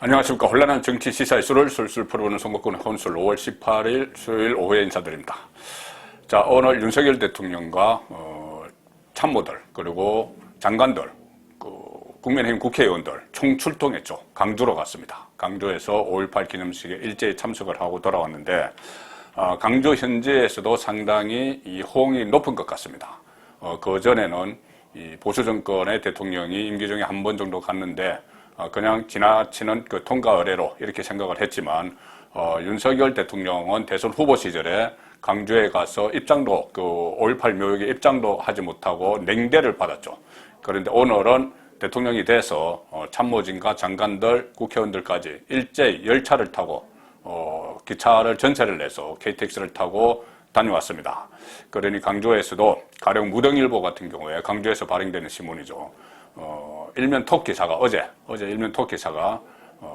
안녕하십니까. 혼란한 정치 시사 이슈를 술술 풀어보는 선거권의 혼술 5월 18일 수요일 오후에 인사드립니다. 자, 오늘 윤석열 대통령과 참모들 그리고 장관들, 국민의힘 국회의원들 총출동했죠. 강주로 갔습니다. 강주에서 5.18 기념식에 일제히 참석을 하고 돌아왔는데 강주 현지에서도 상당히 이 호응이 높은 것 같습니다. 그전에는 이 보수 정권의 대통령이 임기 중에 한 번 정도 갔는데 그냥 지나치는 그 통과 의례로 이렇게 생각을 했지만 윤석열 대통령은 대선 후보 시절에 강주에 가서 입장도 5.18 묘역에 입장도 하지 못하고 냉대를 받았죠. 그런데 오늘은 대통령이 돼서 참모진과 장관들, 국회의원들까지 일제히 열차를 타고 기차를 전세를 내서 KTX를 타고 다녀왔습니다. 그러니 강주에서도 가령 무등일보 같은 경우에 강주에서 발행되는 신문이죠. 일면 톡 기사가 어제 일면 톡 기사가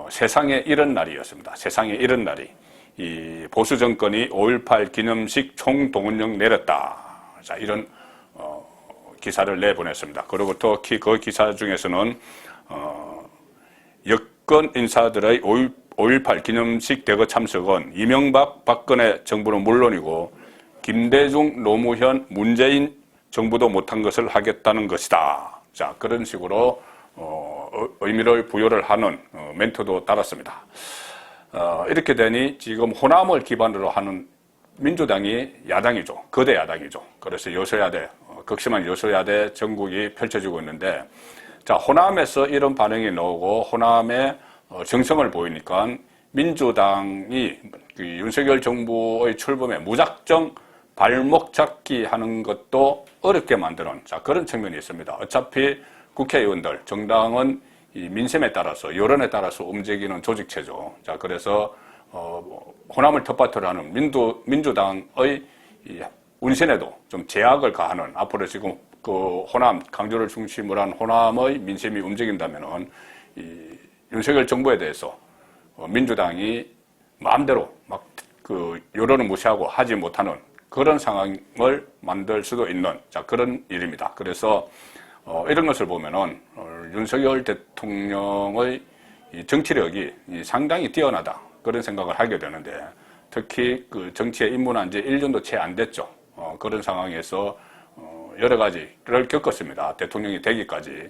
세상에 이런 날이었습니다. 세상에 이런 날이 이 보수 정권이 5.18 기념식 총동원령 내렸다. 자, 이런 기사를 내보냈습니다. 그리고 특히 그 기사 중에서는 여권 인사들의 5.18 기념식 대거 참석은 이명박, 박근혜 정부는 물론이고 김대중, 노무현, 문재인 정부도 못한 것을 하겠다는 것이다. 자, 그런 식으로 의미를 부여를 하는 멘트도 달았습니다. 이렇게 되니 지금 호남을 기반으로 하는 민주당이 야당이죠. 거대 야당이죠. 그래서 여소야대, 극심한 여소야대 정국이 펼쳐지고 있는데, 자, 호남에서 이런 반응이 나오고 호남의 정성을 보이니까 민주당이 윤석열 정부의 출범에 무작정 발목 잡기 하는 것도 어렵게 만드는, 자, 그런 측면이 있습니다. 어차피 국회의원들, 정당은 이 민심에 따라서, 여론에 따라서 움직이는 조직체죠. 자, 그래서 호남을 텃밭으로 하는 민주당의 이 운신에도 좀 제약을 가하는, 앞으로 지금 그 호남, 강주를 중심으로 한 호남의 민심이 움직인다면은 이 윤석열 정부에 대해서 민주당이 마음대로 막 그 여론을 무시하고 하지 못하는 그런 상황을 만들 수도 있는, 자, 그런 일입니다. 그래서 이런 것을 보면은 윤석열 대통령의 이 정치력이 상당히 뛰어나다, 그런 생각을 하게 되는데, 특히 그 정치에 입문한 지 1년도 채 안 됐죠. 그런 상황에서 여러 가지를 겪었습니다. 대통령이 되기까지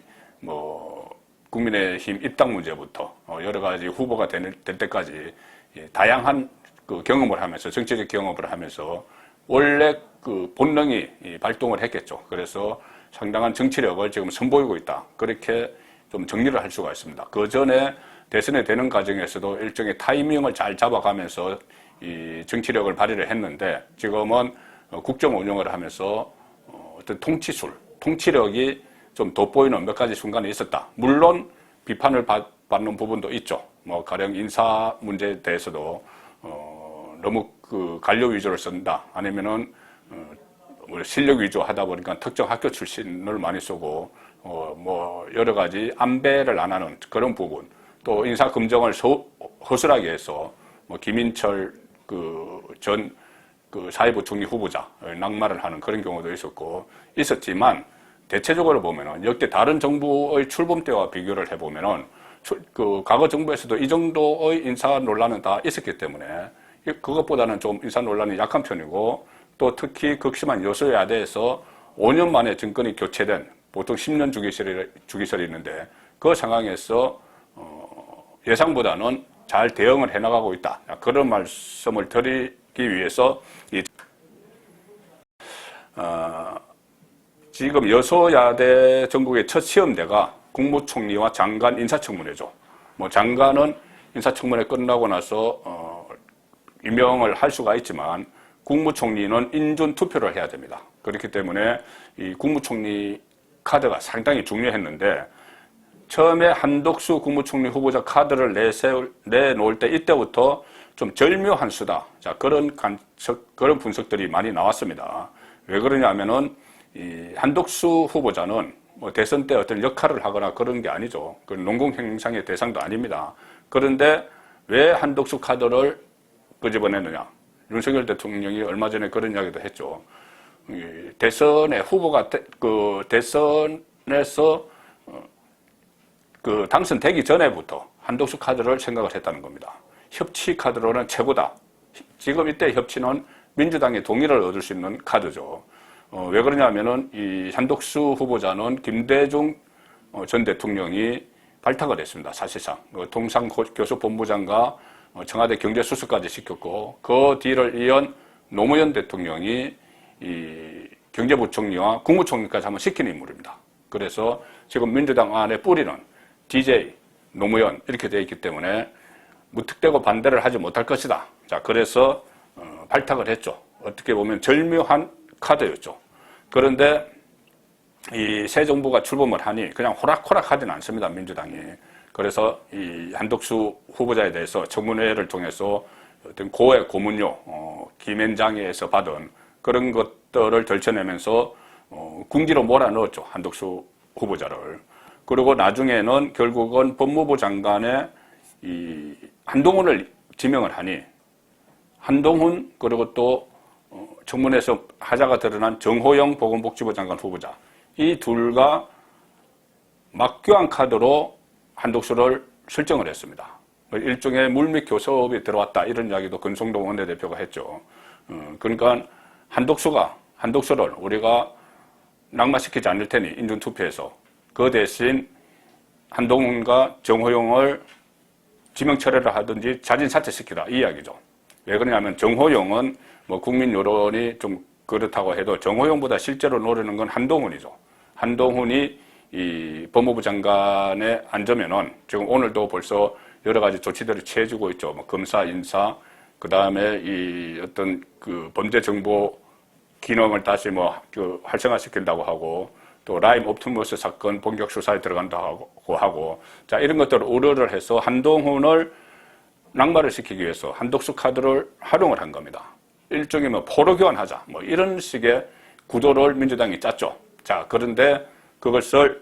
국민의힘 입당 문제부터 여러 가지 후보가 될 때까지 다양한 그 경험을 하면서, 정치적 경험을 하면서 원래 그 본능이 발동을 했겠죠. 그래서 상당한 정치력을 지금 선보이고 있다, 그렇게 좀 정리를 할 수가 있습니다. 그 전에 대선에 되는 과정에서도 일종의 타이밍을 잘 잡아가면서 이 정치력을 발휘를 했는데, 지금은 국정 운영을 하면서 어떤 통치력이 좀 돋보이는 몇 가지 순간이 있었다. 물론 비판을 받는 부분도 있죠. 가령 인사 문제에 대해서도 너무 그 관료 위주로 쓴다, 아니면은 실력 위주 하다 보니까 특정 학교 출신을 많이 쓰고 여러 가지 안배를 안 하는 그런 부분, 또 인사 검증을 허술하게 해서 김인철 전 사회부 총리 후보자 낙마를 하는 그런 경우도 있었지만, 대체적으로 보면은 역대 다른 정부의 출범 때와 비교를 해보면은 그 과거 정부에서도 이 정도의 인사 논란은 다 있었기 때문에 그것보다는 좀 인사 논란이 약한 편이고, 또 특히 극심한 여소야대에서 5년 만에 정권이 교체된, 보통 10년 주기설이 있는데 그 상황에서 예상보다는 잘 대응을 해나가고 있다, 그런 말씀을 드리기 위해서 지금 여소야대 전국의 첫 시험대가 국무총리와 장관 인사청문회죠. 장관은 인사청문회 끝나고 나서 임명을 할 수가 있지만 국무총리는 인준 투표를 해야 됩니다. 그렇기 때문에 이 국무총리 카드가 상당히 중요했는데, 처음에 한덕수 국무총리 후보자 카드를 내놓을 때 이때부터 좀 절묘한 수다, 자, 그런 분석들이 많이 나왔습니다. 왜 그러냐면은 이 한덕수 후보자는 대선 때 어떤 역할을 하거나 그런 게 아니죠. 그 농공 행상의 대상도 아닙니다. 그런데 왜 한덕수 카드를 끄집어내느냐? 윤석열 대통령이 얼마 전에 그런 이야기도 했죠. 대선의 후보가 대선에서 당선되기 전에부터 한독수 카드를 생각을 했다는 겁니다. 협치 카드로는 최고다. 지금 이때 협치는 민주당의 동의를 얻을 수 있는 카드죠. 왜 그러냐면은 이 한독수 후보자는 김대중 전 대통령이 발탁을 했습니다. 사실상 통상교수본부장과 청와대 경제수석까지 시켰고, 그 뒤를 이은 노무현 대통령이 이 경제부총리와 국무총리까지 한번 시킨 인물입니다. 그래서 지금 민주당 안에 뿌리는 DJ, 노무현 이렇게 되어 있기 때문에 무턱대고 반대를 하지 못할 것이다. 자, 그래서 발탁을 했죠. 어떻게 보면 절묘한 카드였죠. 그런데 이 새 정부가 출범을 하니 그냥 호락호락 하지는 않습니다, 민주당이. 그래서 이 한독수 후보자에 대해서 청문회를 통해서 어떤 고액 고문료, 김앤장에서 받은 그런 것들을 덜쳐내면서 궁지로 몰아넣었죠, 한독수 후보자를. 그리고 나중에는 결국은 법무부 장관에 이 한동훈을 지명을 하니, 한동훈 그리고 또 청문회에서 하자가 드러난 정호영 보건복지부 장관 후보자, 이 둘과 막교환 카드로 한독수를 설정을 했습니다. 일종의 물밑 교섭이 들어왔다, 이런 이야기도 권성동 원내대표가 했죠. 그러니까 한독수를 우리가 낙마시키지 않을 테니 인준투표에서 그 대신 한동훈과 정호영을 지명 철회를 하든지 자진 사퇴시키라, 이 이야기죠. 왜 그러냐면 정호영은 뭐 국민 여론이 좀 그렇다고 해도 정호영보다 실제로 노리는 건 한동훈이죠. 한동훈이 이 법무부 장관에 앉으면은 지금 오늘도 벌써 여러 가지 조치들을 취해주고 있죠. 뭐 검사 인사, 그 다음에 이 어떤 그 범죄 정보 기능을 다시 활성화시킨다고 하고, 또 라임 옵티머스 사건 본격 수사에 들어간다고 하고, 자, 이런 것들을 우려를 해서 한동훈을 낙마를 시키기 위해서 한독수 카드를 활용을 한 겁니다. 일종의 포로 교환하자, 이런 식의 구도를 민주당이 짰죠. 자, 그런데 그것을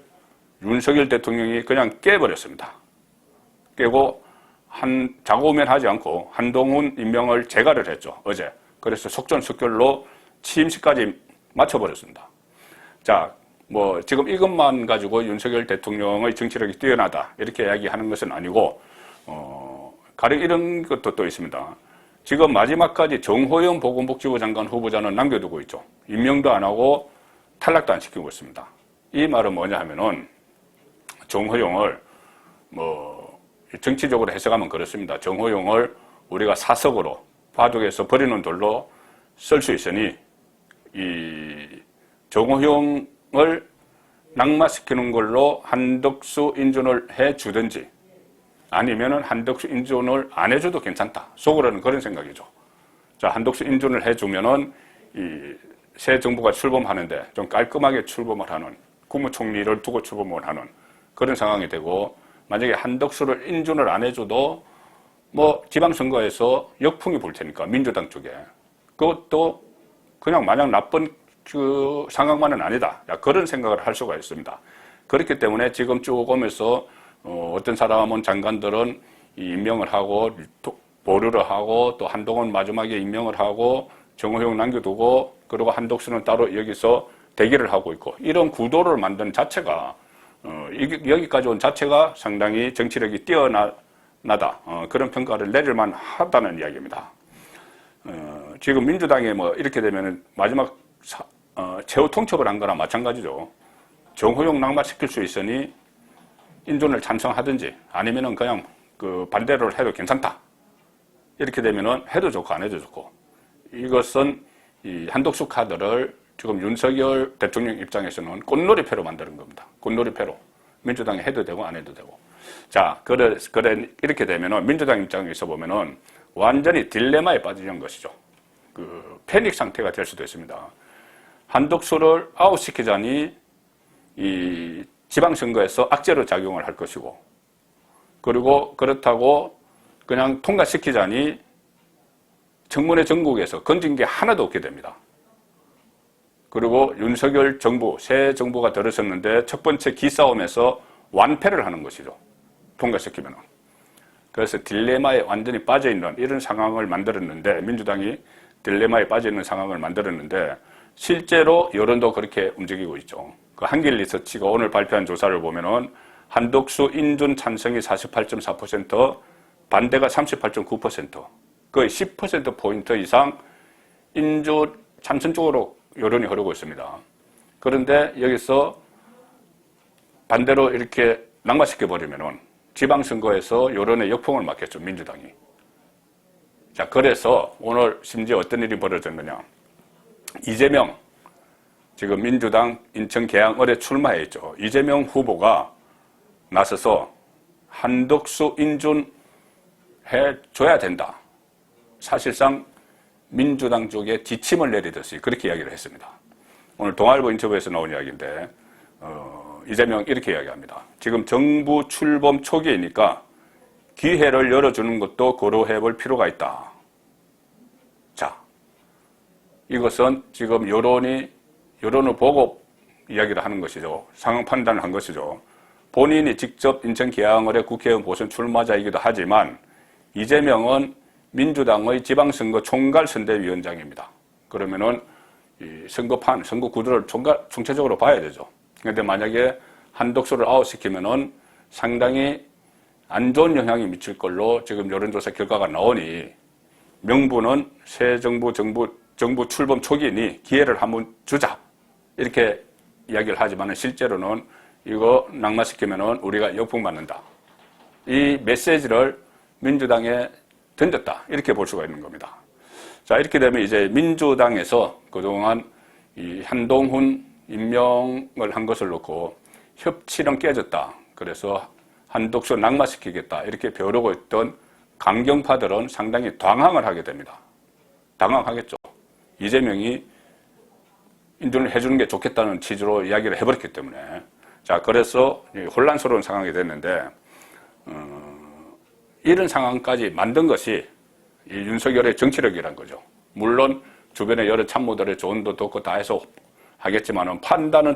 윤석열 대통령이 그냥 깨버렸습니다. 깨고 자고우면하지 않고 한동훈 임명을 재가를 했죠, 어제. 그래서 속전속결로 취임식까지 맞춰버렸습니다. 자, 지금 이것만 가지고 윤석열 대통령의 정치력이 뛰어나다, 이렇게 이야기하는 것은 아니고, 가령 이런 것도 또 있습니다. 지금 마지막까지 정호영 보건복지부 장관 후보자는 남겨두고 있죠. 임명도 안 하고 탈락도 안 시키고 있습니다. 이 말은 뭐냐 하면은, 정호영을 정치적으로 해석하면 그렇습니다. 정호영을 우리가 사석으로 바둑에서 버리는 돌로 쓸 수 있으니 이 정호영을 낙마시키는 걸로 한덕수 인준을 해주든지, 아니면은 한덕수 인준을 안 해줘도 괜찮다, 속으로는 그런 생각이죠. 자, 한덕수 인준을 해주면은 이 새 정부가 출범하는데 좀 깔끔하게 출범을 하는, 국무총리를 두고 출범을 하는 그런 상황이 되고, 만약에 한덕수를 인준을 안 해줘도 지방선거에서 역풍이 불 테니까 민주당 쪽에, 그것도 그냥 마냥 나쁜 그 상황만은 아니다, 그런 생각을 할 수가 있습니다. 그렇기 때문에 지금 쭉 오면서 어떤 사람은, 장관들은 임명을 하고 보류를 하고, 또 한동훈 마지막에 임명을 하고 정호영 남겨두고, 그리고 한독수는 따로 여기서 대기를 하고 있고, 이런 구도를 만든 자체가, 여기까지 온 자체가 상당히 정치력이 뛰어나다, 그런 평가를 내릴만 하다는 이야기입니다. 지금 민주당에 이렇게 되면 마지막 최후 통첩을 한 거랑 마찬가지죠. 정호영 낙마시킬 수 있으니 인준을 찬성하든지, 아니면은 그냥 반대를 해도 괜찮다, 이렇게 되면은 해도 좋고 안 해도 좋고, 이것은 이 한독수 카드를 지금 윤석열 대통령 입장에서는 꽃놀이패로 만드는 겁니다. 꽃놀이패로 민주당이 해도 되고 안 해도 되고. 자, 그래 이렇게 되면은 민주당 입장에서 보면은 완전히 딜레마에 빠지는 것이죠. 패닉 상태가 될 수도 있습니다. 한독수를 아웃시키자니 이 지방선거에서 악재로 작용을 할 것이고, 그리고 그렇다고 그냥 통과시키자니 청문회 전국에서 건진 게 하나도 없게 됩니다. 그리고 윤석열 정부, 새 정부가 들어섰는데 첫 번째 기싸움에서 완패를 하는 것이죠, 통과시키면. 그래서 딜레마에 완전히 빠져있는 이런 상황을 만들었는데, 민주당이 딜레마에 빠져있는 상황을 만들었는데, 실제로 여론도 그렇게 움직이고 있죠. 그 한길 리서치가 오늘 발표한 조사를 보면은 한덕수 인준 찬성이 48.4%, 반대가 38.9%, 거의 10%포인트 이상 인준 찬성 쪽으로 여론이 흐르고 있습니다. 그런데 여기서 반대로 이렇게 낙마시켜버리면은 지방선거에서 여론의 역풍을 맞겠죠, 민주당이. 자, 그래서 오늘 심지어 어떤 일이 벌어졌느냐. 이재명, 지금 민주당 인천 계양을에 출마해 있죠. 이재명 후보가 나서서 한덕수 인준해 줘야 된다. 사실상 민주당 쪽에 지침을 내리듯이 그렇게 이야기를 했습니다. 오늘 동아일보 인터뷰에서 나온 이야기인데 이재명 이렇게 이야기합니다. 지금 정부 출범 초기이니까 기회를 열어주는 것도 고려해 볼 필요가 있다. 자, 이것은 지금 여론을 보고 이야기를 하는 것이죠. 상황 판단을 한 것이죠. 본인이 직접 인천 계양을의 국회의원 보선 출마자이기도 하지만 이재명은 민주당의 지방선거 총괄선대위원장입니다. 그러면은 이 선거판, 선거 구도를 총체적으로 봐야 되죠. 그런데 만약에 한덕수를 아웃시키면은 상당히 안 좋은 영향이 미칠 걸로 지금 여론조사 결과가 나오니 명분은 새 정부 출범 초기이니 기회를 한번 주자. 이렇게 이야기를 하지만 실제로는 이거 낙마시키면은 우리가 역풍 맞는다. 이 메시지를 민주당에 던졌다. 이렇게 볼 수가 있는 겁니다. 자, 이렇게 되면 이제 민주당에서 그동안 이 한동훈 임명을 한 것을 놓고 협치는 깨졌다. 그래서 한덕수 낙마시키겠다. 이렇게 벼르고 있던 강경파들은 상당히 당황을 하게 됩니다. 당황하겠죠. 이재명이 인준을 해주는 게 좋겠다는 취지로 이야기를 해버렸기 때문에. 자, 그래서 혼란스러운 상황이 됐는데, 이런 상황까지 만든 것이 이 윤석열의 정치력이란 거죠. 물론 주변의 여러 참모들의 조언도 듣고 다 해서 하겠지만은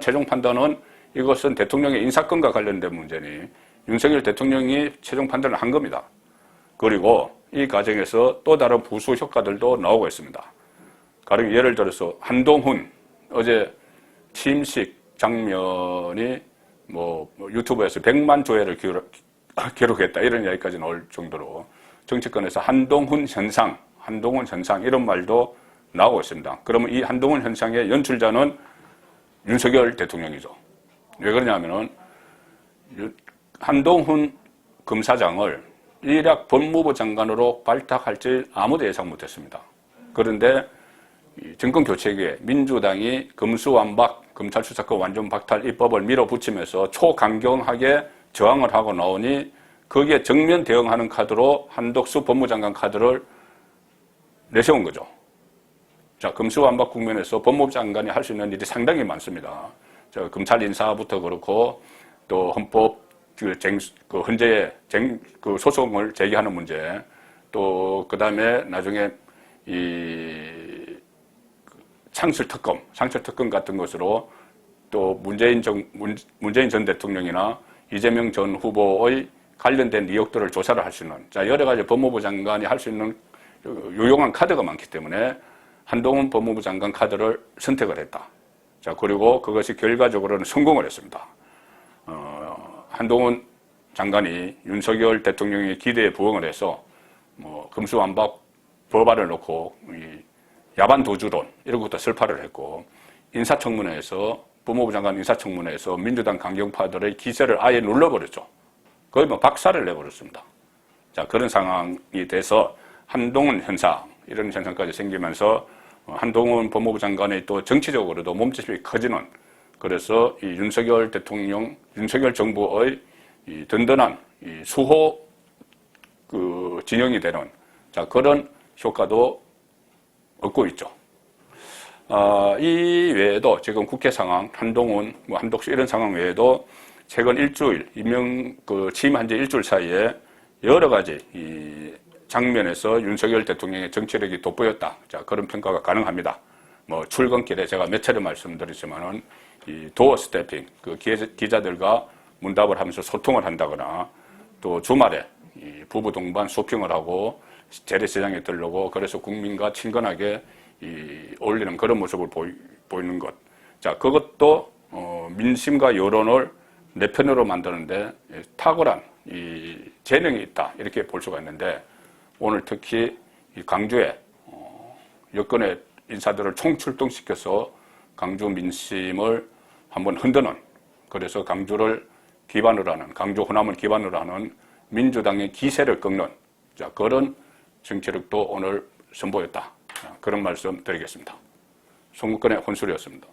최종 판단은 이것은 대통령의 인사권과 관련된 문제니 윤석열 대통령이 최종 판단을 한 겁니다. 그리고 이 과정에서 또 다른 부수 효과들도 나오고 있습니다. 가령 예를 들어서 한동훈 어제 취임식 장면이 유튜브에서 100만 조회를 기록했다 이런 이야기까지 나올 정도로 정치권에서 한동훈 현상 이런 말도 나오고 있습니다. 그러면 이 한동훈 현상의 연출자는 윤석열 대통령이죠. 왜 그러냐면은 한동훈 검사장을 일약 법무부 장관으로 발탁할 줄 아무도 예상 못했습니다. 그런데 정권 교체기에 민주당이 검수완박, 검찰 수사권 완전 박탈 입법을 밀어붙이면서 초강경하게 저항을 하고 나오니 거기에 정면 대응하는 카드로 한덕수 법무장관 카드를 내세운 거죠. 자, 검수완박 국면에서 법무부 장관이 할 수 있는 일이 상당히 많습니다. 검찰 인사부터 그렇고 또 헌법 헌재의 소송을 제기하는 문제, 또 그다음에 나중에 이 상설 특검 같은 것으로 또 문재인 전 대통령이나 이재명 전 후보의 관련된 의혹들을 조사를 할 수 있는, 자, 여러 가지 법무부 장관이 할 수 있는 유용한 카드가 많기 때문에 한동훈 법무부 장관 카드를 선택을 했다. 자, 그리고 그것이 결과적으로는 성공을 했습니다. 한동훈 장관이 윤석열 대통령의 기대에 부응을 해서 검수완박 법안을 놓고 야반 도주론 이런 것도 설파를 했고, 인사청문회에서 법무부 장관 인사청문회에서 민주당 강경파들의 기세를 아예 눌러버렸죠. 거의 박살을 내버렸습니다. 자, 그런 상황이 돼서 한동훈 현상 이런 현상까지 생기면서 한동훈 법무부 장관의 또 정치적으로도 몸집이 커지는, 그래서 이 윤석열 정부의 이 든든한 이 수호 진영이 되는, 자, 그런 효과도 얻고 있죠. 이 외에도 지금 국회 상황, 한동훈, 한덕수 이런 상황 외에도 최근 일주일, 취임한 지 일주일 사이에 여러 가지 이 장면에서 윤석열 대통령의 정치력이 돋보였다. 자, 그런 평가가 가능합니다. 출근길에 제가 몇 차례 말씀드렸지만은 이 도어 스태핑, 기자들과 문답을 하면서 소통을 한다거나, 또 주말에 이 부부 동반 쇼핑을 하고 재래시장에 들르고, 그래서 국민과 친근하게 어울리는 그런 모습을 보이는 것. 자, 그것도 민심과 여론을 내 편으로 만드는데 탁월한 이 재능이 있다 이렇게 볼 수가 있는데 오늘 특히 이 강주에 여권의 인사들을 총출동시켜서 강주 민심을 한번 흔드는 그래서 강주를 기반으로 하는 강주 호남을 기반으로 하는 민주당의 기세를 꺾는 그런 정치력도 오늘 선보였다. 그런 말씀 드리겠습니다. 송국근의 혼술이었습니다.